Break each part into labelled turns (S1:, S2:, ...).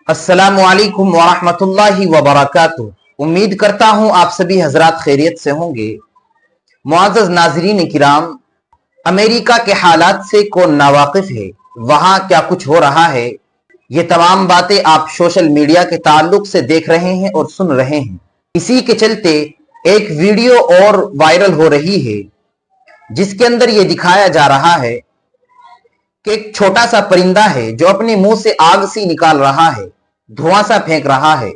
S1: अस्सलामु अलैकुम वरहमतुल्लाहि वबरकातुहू। उम्मीद करता हूँ आप सभी हजरात खैरियत से होंगे। मुअज़्ज़ज़ नाज़रीन किराम, अमेरिका के हालात से कौन नावाकिफ है, वहाँ क्या कुछ हो रहा है, ये तमाम बातें आप सोशल मीडिया के ताल्लुक से देख रहे हैं और सुन रहे हैं। इसी के चलते एक वीडियो और वायरल हो रही है जिसके अंदर ये दिखाया जा रहा है कि एक छोटा सा परिंदा है जो अपने मुंह से आग सी निकाल रहा है, धुआं सा फेंक रहा है।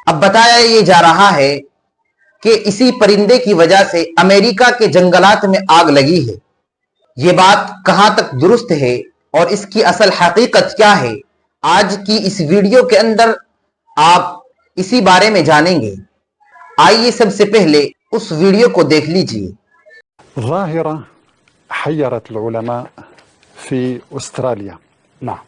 S1: अब बताया ये जा रहा है कि इसी परिंदे की वजह से अमेरिका के जंगलात में आग लगी है। ये बात कहां तक दुरुस्त है और इसकी असल हकीकत क्या है, आज की इस वीडियो के अंदर आप इसी बारे में जानेंगे। आइए सबसे पहले उस वीडियो को देख लीजिए।
S2: ظاهرة حيرت العلماء في أستراليا.
S3: نعم.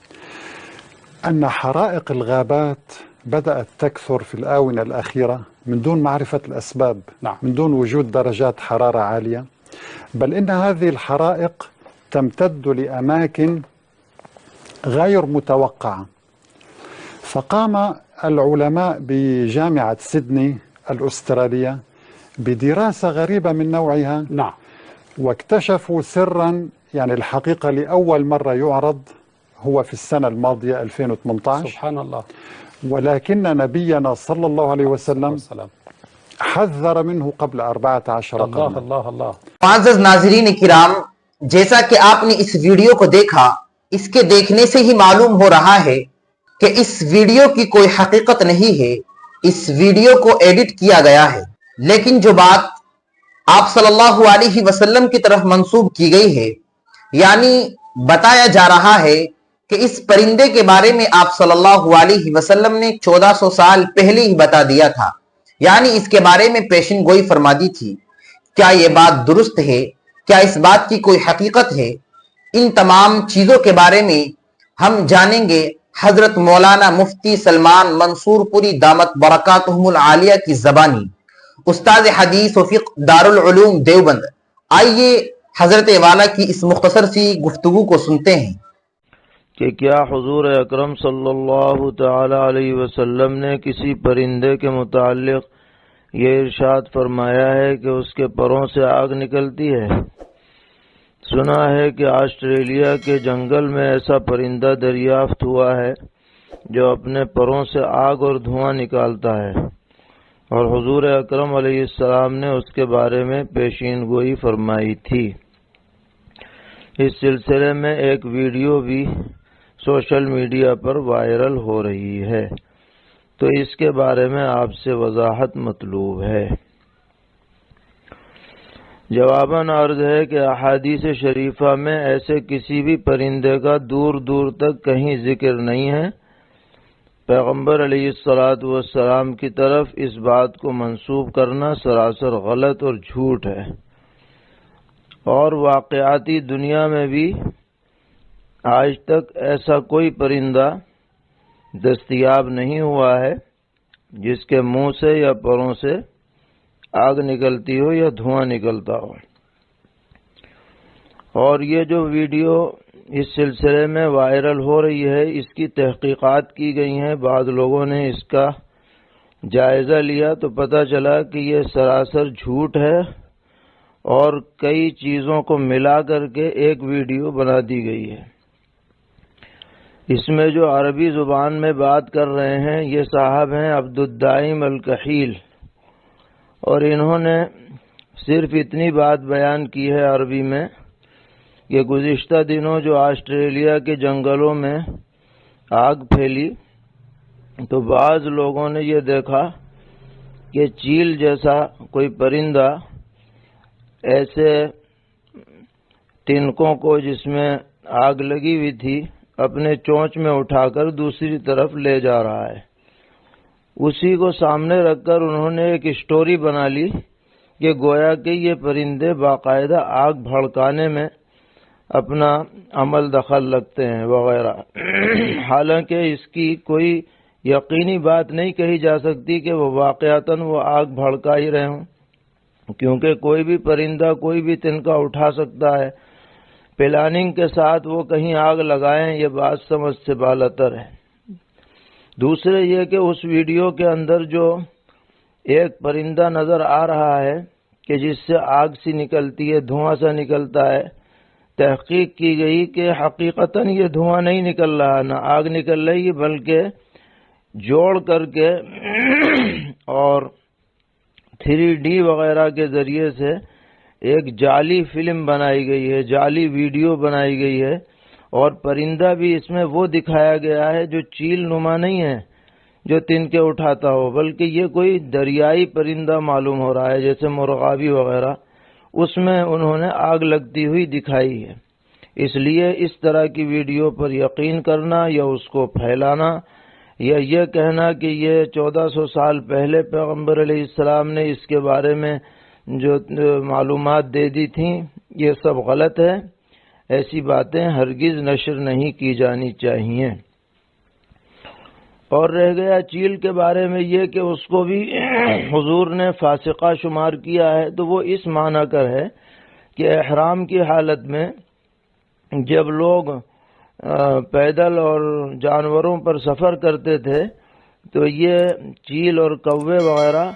S2: أن حرائق الغابات بدأت تكثر في الآونة الأخيرة من دون معرفة الأسباب.
S3: نعم.
S2: من دون وجود درجات حرارة عالية، بل إن هذه الحرائق تمتد لأماكن غير متوقعة. فقام العلماء بجامعة سيدني الأسترالية بدراسة غريبة من نوعها.
S3: نعم.
S2: واكتشفوا سرا، يعني الحقيقة لأول مرة يعرض، هو في السنة الماضية 2018.
S3: سبحان الله.
S2: ولكن نبينا صلى الله عليه وسلم حذر منه قبل 14
S3: الله
S2: قرنا.
S3: الله الله.
S1: मुअज़्ज़ज़ नाज़रीन किराम, जैसा कि आपने इस वीडियो को देखा, इसके देखने से ही मालूम हो रहा है कि इस वीडियो की कोई हकीकत नहीं है, इस वीडियो को एडिट किया गया है। लेकिन जो बात आप सल्लल्लाहु अलैहि वसल्लम की तरफ मंसूब की गई है, यानी बताया जा रहा है कि इस परिंदे के बारे में आप सल्लल्लाहु अलैहि वसल्लम ने 1400 साल पहले ही बता दिया था, यानी इसके बारे में पेशन गोई फरमा दी थी। क्या ये बात दुरुस्त है? क्या इस बात की कोई हकीकत है? इन तमाम चीजों के बारे में हम जानेंगे हजरत मौलाना मुफ्ती सलमान मंसूरपुरी दामत बरकातुहुमुल आलिया की ज़बानी, उस्ताद हदीस व फ़िक़्ह दारुल उलूम देवबंद। आइए हजरत वाला की इस मुख्तसर सी गुफ्तगू को सुनते हैं
S4: कि क्या हुजूर अकरम सल्लल्लाहु तआला अलैहि वसल्लम ने किसी परिंदे के मुताल्लिक़ ये इरशाद फरमाया है कि उसके परों से आग निकलती है। सुना है कि ऑस्ट्रेलिया के जंगल में ऐसा परिंदा दरियाफ्त हुआ है जो अपने परों से आग और धुआं निकालता है, और हुजूर अकरम अलैहिस्सलाम ने उसके बारे में पेशीन गोई फरमाई थी। इस सिलसिले में एक वीडियो भी सोशल मीडिया पर वायरल हो रही है, तो इसके बारे में आपसे वजाहत मतलूब है। जवाबन अर्ज है कि अहादीस शरीफा में ऐसे किसी भी परिंदे का दूर दूर तक कहीं जिक्र नहीं है। पैगम्बर अलैहिस्सलातु वस्सलाम की तरफ इस बात को मंसूब करना सरासर गलत और झूठ है, और वाक़याती दुनिया में भी आज तक ऐसा कोई परिंदा दस्तयाब नहीं हुआ है जिसके मुंह से या परों से आग निकलती हो या धुआं निकलता हो। और ये जो वीडियो इस सिलसिले में वायरल हो रही है, इसकी तहकीकात की गई हैं। बाद लोगों ने इसका जायज़ा लिया तो पता चला कि ये सरासर झूठ है और कई चीज़ों को मिला करके एक वीडियो बना दी गई है। इसमें जो अरबी ज़ुबान में बात कर रहे हैं ये साहब हैं अब्दुद्दाइम अल-कहील, और इन्होंने सिर्फ इतनी बात बयान की है अरबी में कि गुज़िश्ता दिनों जो ऑस्ट्रेलिया के जंगलों में आग फैली तो बाज़ लोगों ने ये देखा कि चील जैसा कोई परिंदा ऐसे तिनकों को जिसमें आग लगी हुई थी अपने चोंच में उठाकर दूसरी तरफ ले जा रहा है। उसी को सामने रखकर उन्होंने एक स्टोरी बना ली कि गोया कि ये परिंदे बाकायदा आग भड़काने में अपना अमल दखल लगते हैं वगैरह। हालांकि इसकी कोई यकीनी बात नहीं कही जा सकती कि वो वाक़यातन वो आग भड़का ही रहे हों, क्योंकि कोई भी परिंदा कोई भी तिनका उठा सकता है। प्लानिंग के साथ वो कहीं आग लगाएं, ये बात समझ से बालतर है। دوسرے یہ کہ اس ویڈیو کے اندر جو ایک پرندہ نظر آ رہا ہے کہ جس سے آگ سی نکلتی ہے، دھواں سا نکلتا ہے، تحقیق کی گئی کہ حقیقتاً یہ دھواں نہیں نکل رہا، نہ آگ نکل رہی، بلکہ جوڑ کر کے اور 3D وغیرہ کے ذریعے سے ایک جعلی فلم بنائی گئی ہے، جعلی ویڈیو بنائی گئی ہے، اور پرندہ بھی اس میں وہ دکھایا گیا ہے جو چیل نما نہیں ہے، جو تنکے اٹھاتا ہو، بلکہ یہ کوئی دریائی پرندہ معلوم ہو رہا ہے جیسے مرغابی وغیرہ، اس میں انہوں نے آگ لگتی ہوئی دکھائی ہے۔ اس لیے اس طرح کی ویڈیو پر یقین کرنا یا اس کو پھیلانا یا یہ کہنا کہ یہ 1400 سال پہلے پیغمبر علیہ السلام نے اس کے بارے میں جو معلومات دے دی تھیں، یہ سب غلط ہے۔ ایسی باتیں ہرگز نشر نہیں کی جانی چاہیے۔ اور رہ گیا چیل کے بارے میں یہ کہ اس کو بھی حضور نے فاسقہ شمار کیا ہے، تو وہ اس معنی کر ہے کہ احرام کی حالت میں جب لوگ پیدل اور جانوروں پر سفر کرتے تھے تو یہ چیل اور کوے وغیرہ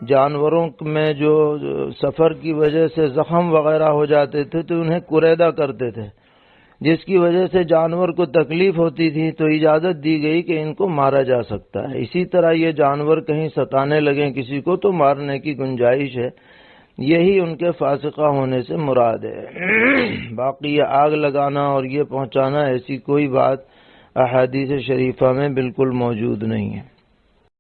S4: جانوروں میں جو سفر کی وجہ سے زخم وغیرہ ہو جاتے تھے تو انہیں قریدہ کرتے تھے، جس کی وجہ سے جانور کو تکلیف ہوتی تھی، تو اجازت دی گئی کہ ان کو مارا جا سکتا ہے۔ اسی طرح یہ جانور کہیں ستانے لگیں کسی کو تو مارنے کی گنجائش ہے، یہی ان کے فاسقہ ہونے سے مراد ہے۔ باقی یہ آگ لگانا اور یہ پہنچانا، ایسی کوئی بات احادیث شریفہ میں بالکل موجود نہیں ہے۔